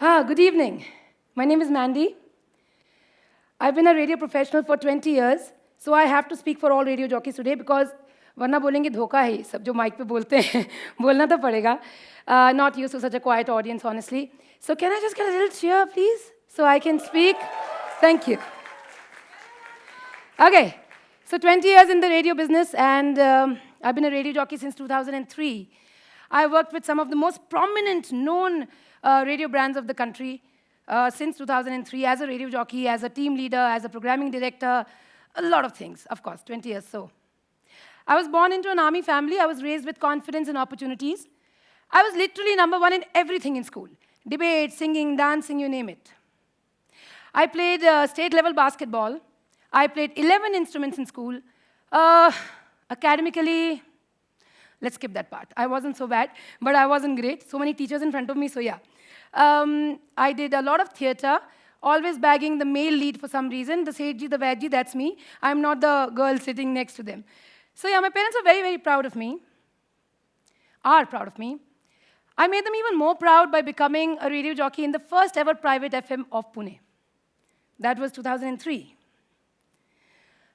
Good evening. My name is Mandee. I've been a radio professional for 20 years, so I have to speak for all radio jockeys today because वरना बोलेंगे धोखा है ये सब जो mic पे बोलते हैं बोलना तो पड़ेगा. Not used to such a quiet audience, honestly. So can I just get a little cheer, please, so I can speak? Thank you. Okay, so 20 years in the radio business, and I've been a radio jockey since 2003. I worked with some of the most prominent, known radio brands of the country since 2003 as a radio jockey, as a team leader, as a programming director, a lot of things, of course, 20 years so. I was born into an army family. I was raised with confidence and opportunities. I was literally #1 in everything in school. Debate, singing, dancing, you name it. I played state-level basketball. I played 11 instruments in school. Academically, let's skip that part. I wasn't so bad, but I wasn't great. So many teachers in front of me, so yeah. I did a lot of theater, always bagging the male lead for some reason. The Sethi, the Vaidji, that's me. I'm not the girl sitting next to them. So yeah, my parents are very, very proud of me, are proud of me. I made them even more proud by becoming a radio jockey in the first ever private FM of Pune. That was 2003.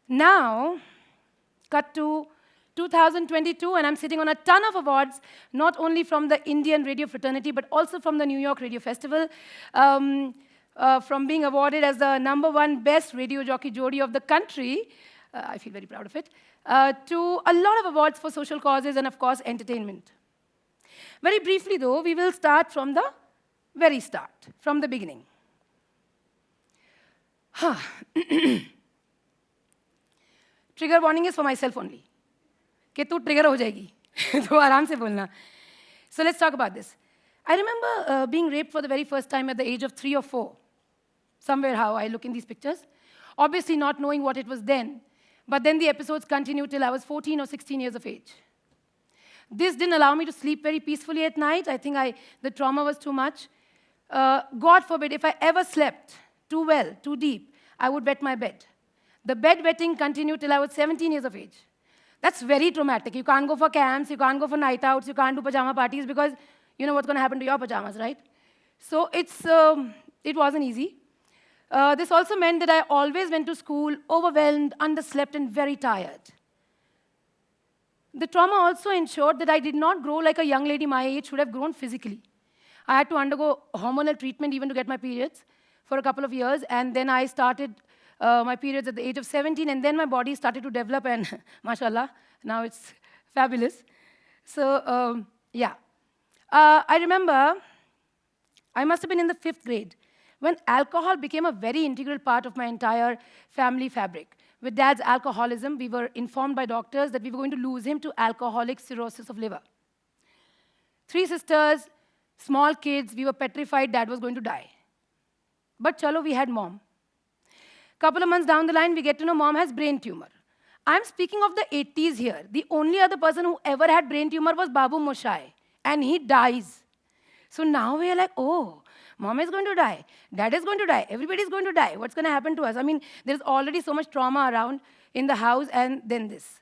Now, cut to 2022, and I'm sitting on a ton of awards, not only from the Indian radio fraternity, but also from the New York Radio Festival, from being awarded as the #1 best radio jockey jodi of the country. I feel very proud of it, to a lot of awards for social causes and, of course, entertainment. Very briefly, though, we will start from the very start, from the beginning. Trigger warning is for myself only. कि तू trigger हो जाएगी, तो आराम से बोलना. So let's talk about this. I remember being raped for the very first time at the age of 3 or 4. Somewhere how I look in these pictures. Obviously not knowing what it was then. But then the episodes continued till I was 14 or 16 years of age. This didn't allow me to sleep very peacefully at night. I think the trauma was too much. God forbid, if I ever slept too well, too deep, I would wet my bed. The bed wetting continued till I was 17 years of age. That's very traumatic. You can't go for camps, you can't go for night outs, you can't do pajama parties because you know what's going to happen to your pajamas, right? So it wasn't easy. This also meant that I always went to school overwhelmed, underslept, and very tired. The trauma also ensured that I did not grow like a young lady my age should have grown physically. I had to undergo hormonal treatment even to get my periods for a couple of years, and then I started my periods at the age of 17, and then my body started to develop, and mashallah, now it's fabulous. So, yeah. I remember I must have been in the 5th grade when alcohol became a very integral part of my entire family fabric. With Dad's alcoholism, we were informed by doctors that we were going to lose him to alcoholic cirrhosis of liver. 3 sisters, small kids, we were petrified Dad was going to die. But chalo, we had Mom. Couple of months down the line, we get to know Mom has brain tumor. I'm speaking of the 80s here. The only other person who ever had brain tumor was Babu Moshai, and he dies. So now we are like, oh, Mom is going to die, Dad is going to die, everybody's going to die. What's going to happen to us? I mean, there's already so much trauma around in the house, and then this.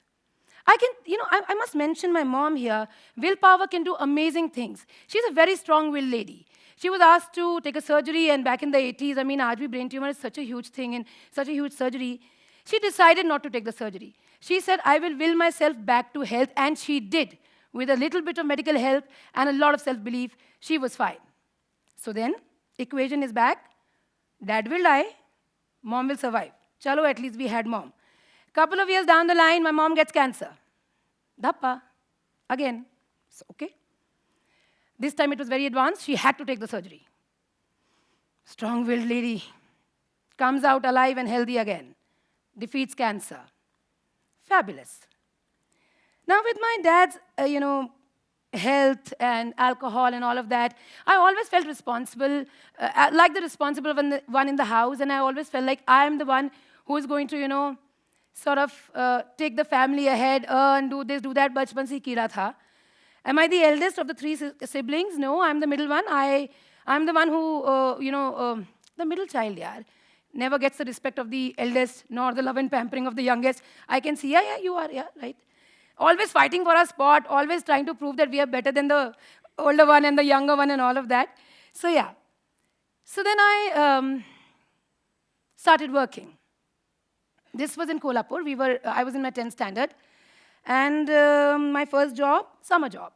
I must mention my mom here. Willpower can do amazing things. She's a very strong-willed lady. She was asked to take a surgery, and back in the 80s, I mean, aaj brain tumor is such a huge thing and such a huge surgery. She decided not to take the surgery. She said, I will will myself back to health, and she did. With a little bit of medical help and a lot of self-belief, she was fine. So then, equation is back. Dad will die, Mom will survive. Chalo, at least we had Mom. Couple of years down the line, my mom gets cancer. Dhappa, again. So, okay. This time it was very advanced. She had to take the surgery. Strong-willed lady. Comes out alive and healthy again. Defeats cancer. Fabulous. Now with my dad's, health and alcohol and all of that, I always felt responsible, like the responsible one in the house, and I always felt like I'm the one who is going to, sort of take the family ahead, earn, do this, do that, bachpan se kira tha. Am I the eldest of the 3 siblings? No, I'm the middle one. I'm the one who, the middle child, yaar, never gets the respect of the eldest, nor the love and pampering of the youngest. I can see, yeah, you are, yeah, right. Always fighting for a spot, always trying to prove that we are better than the older one and the younger one and all of that. So yeah, So then I started working. This was in Kolhapur. I was in my 10th standard. And my first job, summer job,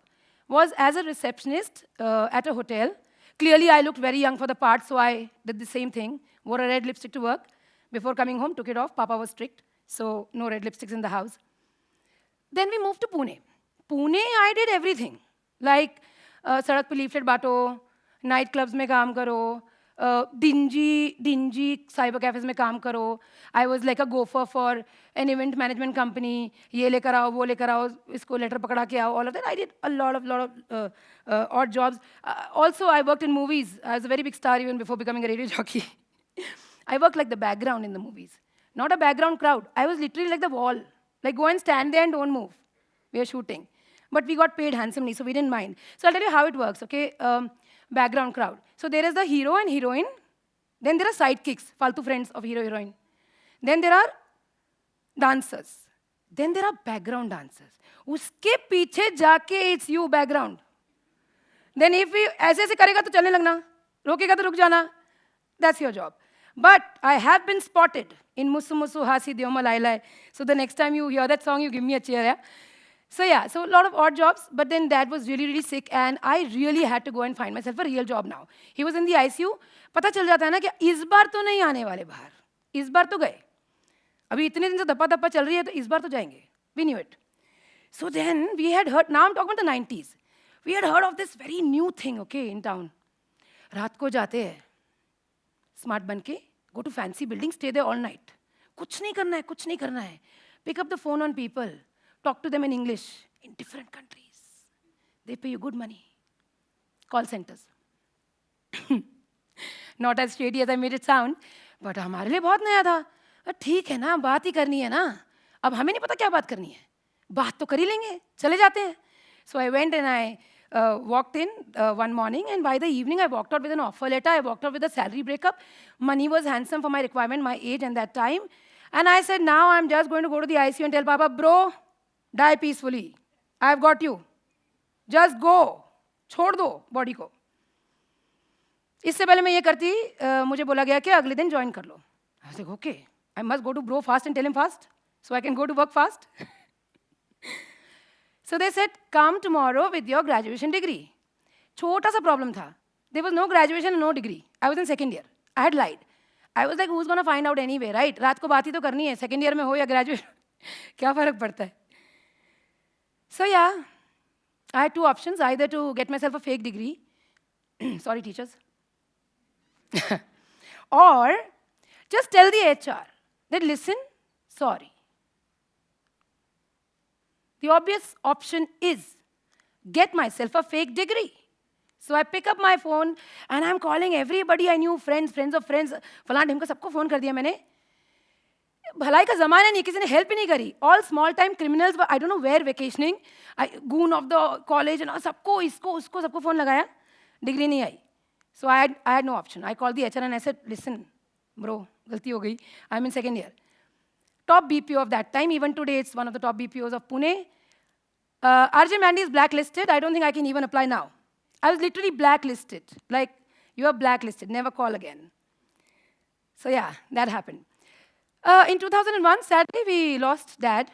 was as a receptionist at a hotel. Clearly, I looked very young for the part, so I did the same thing. Wore a red lipstick to work. Before coming home, took it off. Papa was strict, so no red lipsticks in the house. Then we moved to Pune. Pune, I did everything. Like, sadak pe leaflet baato, night clubs mein kaam karo, dingy cyber cafes mein kaam karo. I was like a gopher for an event management company. Ye lekar aao, wo lekar aao, isko letter pakda ke aao, all of that. I did a lot of odd jobs. Also, I worked in movies. I was a very big star even before becoming a radio jockey. I worked like the background in the movies. Not a background crowd. I was literally like the wall. Like, go and stand there and don't move. We are shooting. But we got paid handsomely, so we didn't mind. So I'll tell you how it works, okay? Background crowd. So there is the hero and heroine. Then there are sidekicks, faltu friends of hero, heroine. Then there are dancers. Then there are background dancers. Uske piche jaake it's you, background. Then if we aise aise karega to chalne lagna. Rokega to ruk jana. That's your job. But I have been spotted in Musu Musu Hasi Dioma Lailai. So the next time you hear that song, you give me a cheer, yeah? So a lot of odd jobs, but then Dad was really, really sick, and I really had to go and find myself a real job now. He was in the ICU. पता चल जाता है ना कि इस बार तो नहीं आने वाले बाहर. इस बार तो गए. अभी इतने दिन से धप्पा चल रही है, तो इस बार तो जाएंगे. We knew it. So then we had heard, now I'm talking about the 90s. We had heard of this very new thing, okay, in town. रात को जाते हैं. Smart बन के, go to fancy buildings, stay there all night. कुछ नहीं करना है. Pick up the phone on people. Talk to them in English in different countries. They pay you good money. Call centers. Not as shady as I made it sound, but हमारे लिए बहुत नया था. ठीक है ना, बात ही करनी है ना. अब हमें नहीं पता क्या बात करनी है. बात तो कर ही लेंगे, चले जाते हैं. So I went and I walked in one morning, and by the evening I walked out with an offer letter. I walked out with a salary breakup. Money was handsome for my requirement, my age and that time. And I said, now I'm just going to go to the ICU and tell Papa, bro, die peacefully. I've got you. Just go. छोड़ दो body को. इससे पहले मैं ये करती, मुझे बोला गया कि अगले दिन join कर लो. I was like, okay, I must go to bro fast and tell him fast, so I can go to work fast. So they said, come tomorrow with your graduation degree. छोटा सा problem था. There was no graduation and no degree. I was in second year. I had lied. I was like, who's going to find out anyway, right? रात को बात ही तो करनी है. Second year में हो या graduate, क्या फर्क पड़ता है? So yeah, I had two options, either to get myself a fake degree, sorry teachers, or just tell the HR that, listen, sorry. The obvious option is get myself a fake degree. So I pick up my phone and I'm calling everybody I knew, friends of friends, फलां ढिमका सबको phone कर दिया मैंने. भलाई का ज़माना नहीं, किसी ने help ही नहीं करी. All small time criminals were, I don't know where, vacationing. Goon of the college and सबको इसको उसको सबको phone लगाया. Degree नहीं आई. So I had no option. I called the HR and I said, listen, bro, गलती हो गई. I'm in second year. Top BPO of that time, even today it's one of the top BPOs of Pune. RJ Mandee is blacklisted. I don't think I can even apply now. I was literally blacklisted. Like, you are blacklisted, never call again. So yeah, that happened. In 2001, sadly, we lost Dad.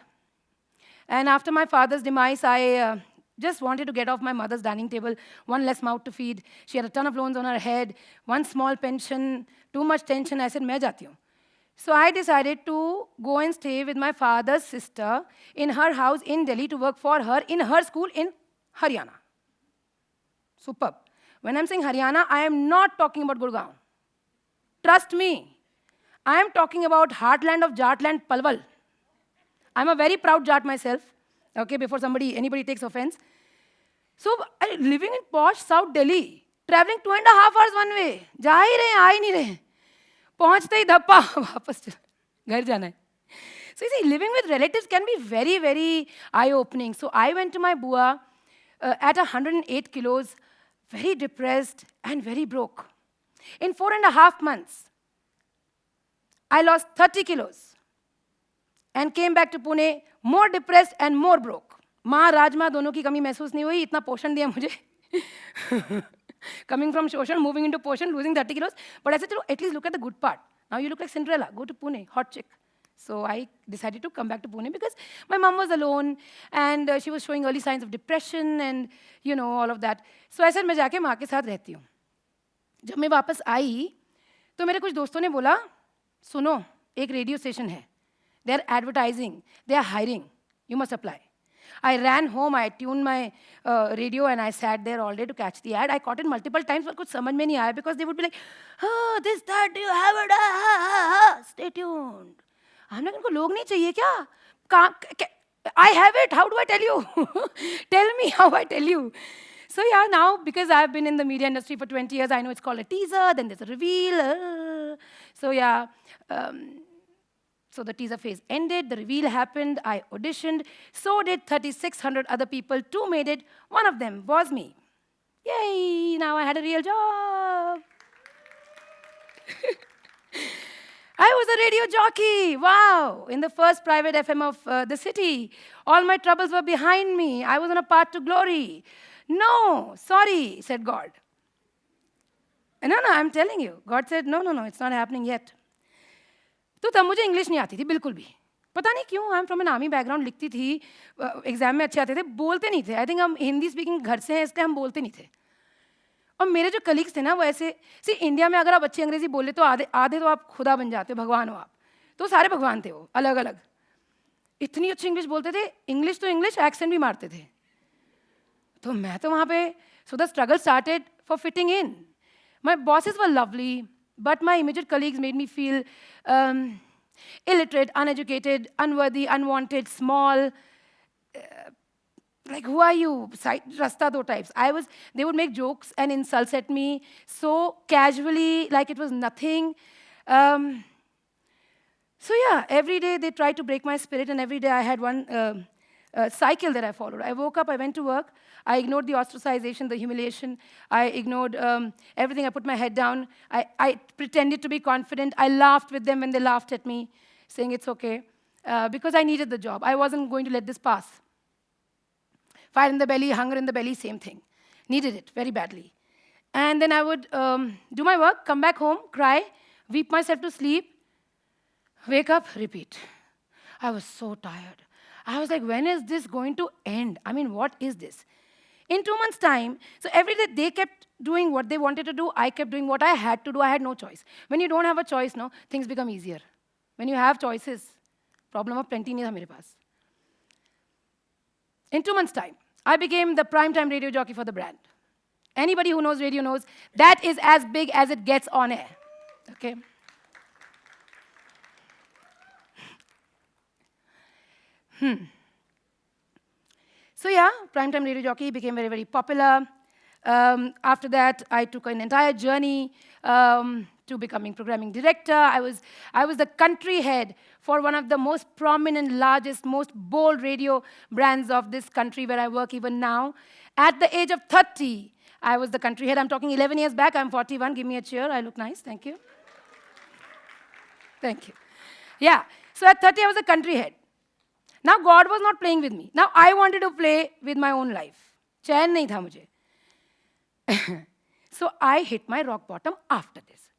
And after my father's demise, I just wanted to get off my mother's dining table, one less mouth to feed. She had a ton of loans on her head, one small pension, too much tension. I said, मैं जाती हूँ. So I decided to go and stay with my father's sister in her house in Delhi to work for her in her school in Haryana. Superb. When I'm saying Haryana, I am not talking about Gurgaon. Trust me. I am talking about heartland of Jatland, Palwal. I'm a very proud Jat myself, okay, before anybody takes offense. So living in posh South Delhi, traveling 2.5 hours one way. जा ही रहे, आ ही नहीं रहे. पहुंचते ही धप्पा वापस घर जाना है. So you see, living with relatives can be very, very eye-opening. So I went to my bua at 108 kilos, very depressed and very broke. In 4.5 months, I lost 30 kilos and came back to Pune more depressed and more broke. माँ राजमा दोनों की कमी महसूस नहीं हुई, इतना पोषण दिया मुझे. Coming from Shoshan, moving into Poshan, losing 30 kilos. But I said, at least look at the good part. Now you look like Cinderella. Go to Pune, hot chick. So I decided to come back to Pune because my mom was alone and she was showing early signs of depression and, all of that. So I said, मैं जाके माँ के साथ रहती हूँ. जब मैं वापस आई, तो मेरे कुछ दोस्तों ने बोला, सुनो, एक रेडियो स्टेशन है. They are advertising. They are hiring. You must apply. I ran home, I tuned my radio and I sat there all day to catch the ad. I caught it multiple times, but कुछ समझ में नहीं आया because they would be like, oh, this, that, do you have it? Stay tuned. I'm like, इनको लोग नहीं चाहिए क्या? I have it. How do I tell you? Tell me how I tell you. So yeah, now because I've been in the media industry for 20 years, I know it's called a teaser, then there's a reveal. So yeah. So the teaser phase ended, the reveal happened, I auditioned, so did 3,600 other people, 2 made it, one of them was me. Yay, now I had a real job. I was a radio jockey, wow, in the first private FM of the city. All my troubles were behind me, I was on a path to glory. No, sorry, said God. No, I'm telling you. God said, no, it's not happening yet. तो तब मुझे English नहीं आती थी बिल्कुल भी. पता नहीं क्यों, I am from an army background, लिखती थी, एग्जाम में अच्छे आते थे, बोलते नहीं थे. आई थिंक हम हिंदी स्पीकिंग घर से हैं इसलिए हम बोलते नहीं थे. और मेरे जो कलीग्स थे ना वो ऐसे, इंडिया में अगर आप अच्छी अंग्रेजी बोले तो आधे तो आप खुदा बन जाते हो, भगवान हो आप. तो सारे भगवान थे वो, अलग अलग. इतनी अच्छी इंग्लिश बोलते थे, इंग्लिश तो इंग्लिश, एक्सेंट भी मारते थे. तो मैं तो वहाँ पे, so the struggle started for fitting in. My bosses were lovely. But my immediate colleagues made me feel illiterate, uneducated, unworthy, unwanted, small. Like, who are you? Rasta do types. They would make jokes and insults at me so casually, like it was nothing. So yeah, every day they tried to break my spirit, and every day I had one cycle that I followed. I woke up, I went to work, I ignored the ostracization, the humiliation, I ignored everything, I put my head down, I pretended to be confident, I laughed with them when they laughed at me, saying it's okay, because I needed the job. I wasn't going to let this pass. Fire in the belly, hunger in the belly, same thing. Needed it very badly. And then I would do my work, come back home, cry, weep myself to sleep, wake up, repeat. I was so tired. I was like, when is this going to end? I mean, what is this? In 2 months' time, so every day they kept doing what they wanted to do, I kept doing what I had to do, I had no choice. When you don't have a choice, no, things become easier. When you have choices, problem of plenty nahi tha mere paas. In 2 months' time, I became the primetime radio jockey for the brand. Anybody who knows radio knows that is as big as it gets on air. Okay? So yeah, primetime radio jockey became very, very popular. After that, I took an entire journey to becoming programming director. I was the country head for one of the most prominent, largest, most bold radio brands of this country where I work even now. At the age of 30, I was the country head. I'm talking 11 years back. I'm 41. Give me a cheer. I look nice. Thank you. Thank you. Yeah. So at 30, I was the country head. Now God was not playing with me. Now I wanted to play with my own life. चैन नहीं था मुझे. So I hit my rock bottom after this.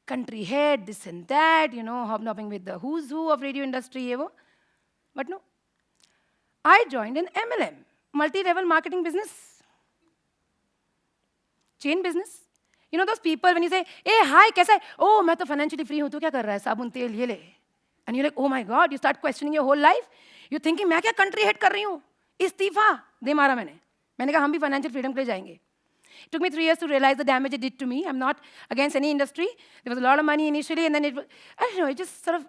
Country head, this and that, hobnobbing with the who's who of radio industry, ye wo. But no. I joined an MLM, multi-level marketing business. Chain business. You know those people when you say, hey, hi, kaisa hai? Oh, मैं तो financially free हूँ, तू क्या कर रहा है? साबुन तेल ये ले. And you're like, oh my God, you start questioning your whole life. You're thinking, मैं क्या country head कर रही हूँ? इस्तीफा दे मारा मैंने. मैंने कहा हम भी financial freedom के लिए जाएंगे. It took me 3 years to realize the damage it did to me. I'm not against any industry. There was a lot of money initially, and then it just sort of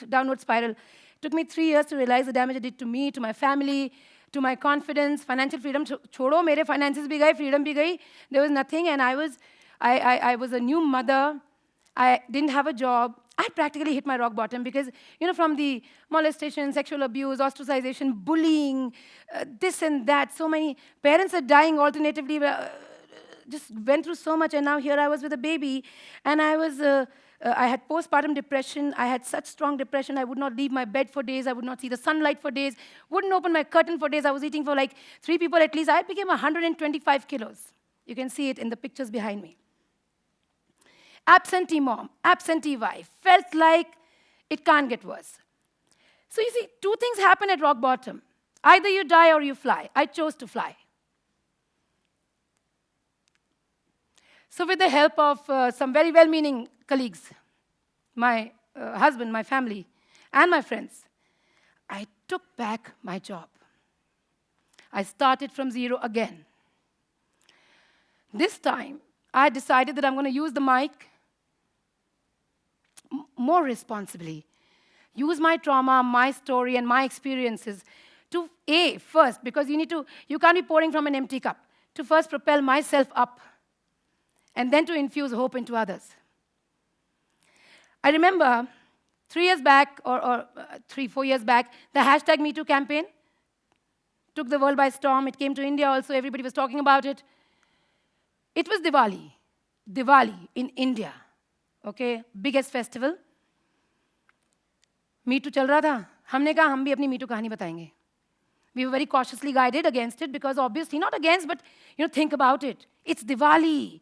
downward spiral. It took me 3 years to realize the damage it did to me, to my family, to my confidence. Financial freedom, छोड़ो, मेरे finances भी गए, freedom भी गई. There was nothing, and I was a new mother. I didn't have a job. I practically hit my rock bottom because, from the molestation, sexual abuse, ostracization, bullying, this and that, so many parents are dying alternatively, just went through so much, and now here I was with a baby, and I was I had postpartum depression. I had such strong depression. I would not leave my bed for days. I would not see the sunlight for days. Wouldn't open my curtain for days. I was eating for like 3 people at least. I became 125 kilos. You can see it in the pictures behind me. Absentee mom, absentee wife. Felt like it can't get worse. So you see, 2 things happen at rock bottom. Either you die or you fly. I chose to fly. So with the help of some very well-meaning colleagues, my husband, my family, and my friends, I took back my job. I started from zero again. This time, I decided that I'm going to use the mic more responsibly. Use my trauma, my story, and my experiences to, first, because you can't be pouring from an empty cup, to first propel myself up, and then to infuse hope into others. I remember 3 years back, or 4 years back, the hashtag #MeToo campaign took the world by storm. It came to India also. Everybody was talking about it. It was Diwali in India, okay, biggest festival. Me too चल रहा था. हमने कहा हम भी अपनी me too कहानी बताएंगे. We were very cautiously guided against it because obviously, not against, but think about it. It's Diwali.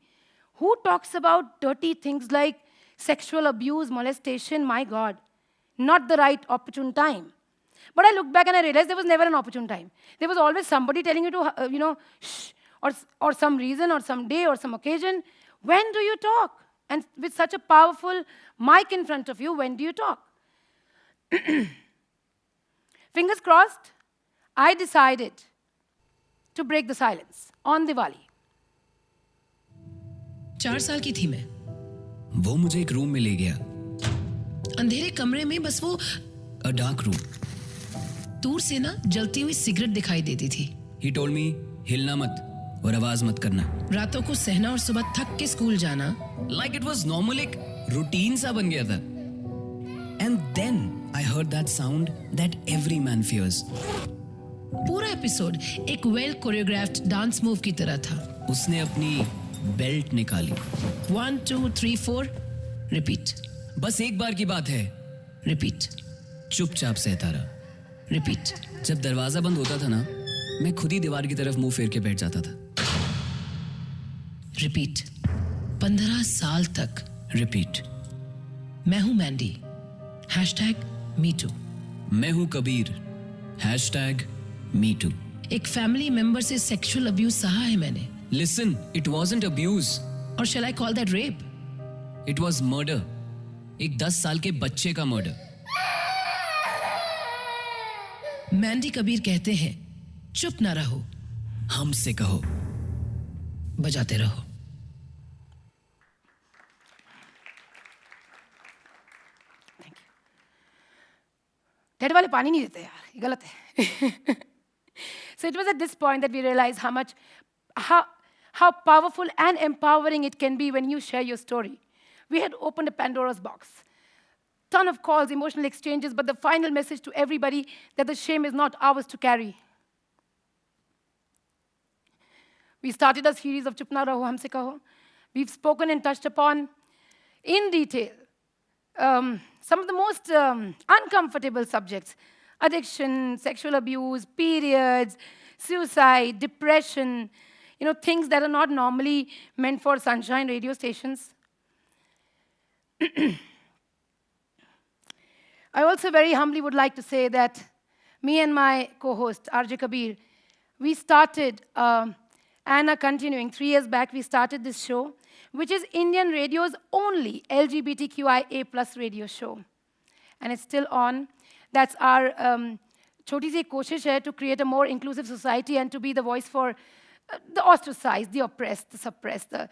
Who talks about dirty things like sexual abuse, molestation? My God, not the right opportune time. But I looked back and I realized there was never an opportune time. There was always somebody telling you to, shh, or some reason, or some day, or some occasion. When do you talk? And with such a powerful mic in front of you, when do you talk? Fingers crossed, I decided to break the silence on Diwali. 4 साल की थी मैं. वो मुझे एक room में ले गया. अंधेरे कमरे में बस वो A dark room. दूर से ना जलती हुई सिगरेट दिखाई देती थी. He told me, हिलना मत और आवाज मत करना. रातों को सहना और सुबह थक के स्कूल जाना. Like it was normal, एक रूटीन सा बन गया था. And then I heard that sound that every man fears. पूरा एपिसोड एक वेल कोरियोग्राफ्ड डांस मूव की तरह था. उसने अपनी बेल्ट निकाली. 1 2 3 4 रिपीट. बस एक बार की बात है. रिपीट. चुपचाप सहता रहा. रिपीट. जब दरवाजा बंद होता था ना, मैं खुद ही दीवार की तरफ मुंह फेर के बैठ जाता था. रिपीट. 15 साल तक. रिपीट. मैं हूं मैंडी. #MeToo. मैं हूं कबीर. #MeToo. एक फैमिली मेंबर से सेक्सुअल अब्यूज सहा है मैंने. Listen, it wasn't abuse. और shall I call that rape? It was murder. एक 10 साल के बच्चे का मर्डर. मैंडी कबीर कहते हैं, चुप ना रहो, हमसे कहो, बजाते रहो. डेड वाले पानी नहीं देते यार, ये गलत है. So it was at this point that we realized how powerful and empowering it can be when you share your story. We had opened a Pandora's box. Ton of calls, emotional exchanges, but the final message to everybody that the shame is not ours to carry. We started a series of Chup Na Raho, Humse Kaho. We've spoken and touched upon in detail some of the most uncomfortable subjects: addiction, sexual abuse, periods, suicide, depression, things that are not normally meant for sunshine radio stations. I also very humbly would like to say that me and my co-host, RJ Kabir, we started and are continuing. 3 years back, we started this show, which is Indian radio's only LGBTQIA+ radio show. And it's still on. That's our choti si koshish hai to create a more inclusive society and to be the voice for the ostracized, the oppressed, the suppressed, the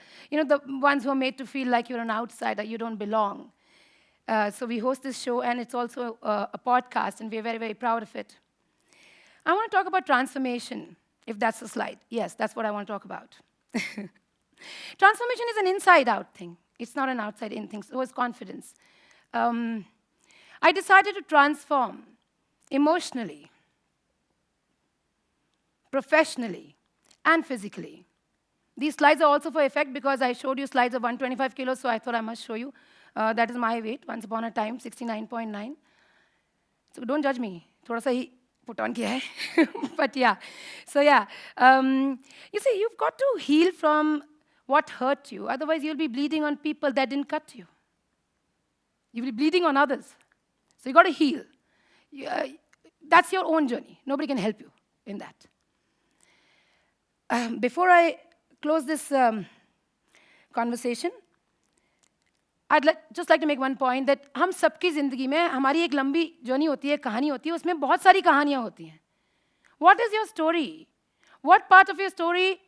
ones who are made to feel like you're an outsider, you don't belong. So we host this show, and it's also a podcast, and we're very, very proud of it. I want to talk about transformation, if that's the slide. Yes, that's what I want to talk about. Transformation is an inside-out thing. It's not an outside-in thing, so it's confidence. I decided to transform emotionally, professionally, and physically. These slides are also for effect because I showed you slides of 125 kilos, so I thought I must show you That is my weight, once upon a time, 69.9. So don't judge me. Thoda sa hi put on kiya hai. But yeah. So yeah. You see, you've got to heal from what hurt you. Otherwise, you'll be bleeding on people that didn't cut you. You'll be bleeding on others. So you've got to heal. That's your own journey. Nobody can help you in that. Before I close this conversation, I'd just like to make one point that हम सबकी ज़िंदगी में हमारी एक लंबी journey होती है, कहानी होती है, उसमें बहुत सारी कहानियाँ होती हैं. What is your story? What part of your story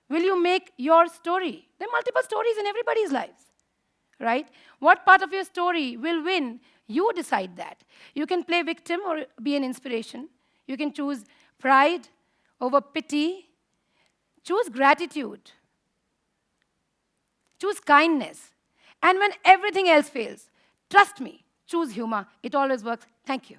will you make your story? There are multiple stories in everybody's lives, right? What part of your story will win? You decide that. You can play victim or be an inspiration. You can choose pride over pity. Choose gratitude. Choose kindness. And when everything else fails, trust me, choose humor. It always works. Thank you.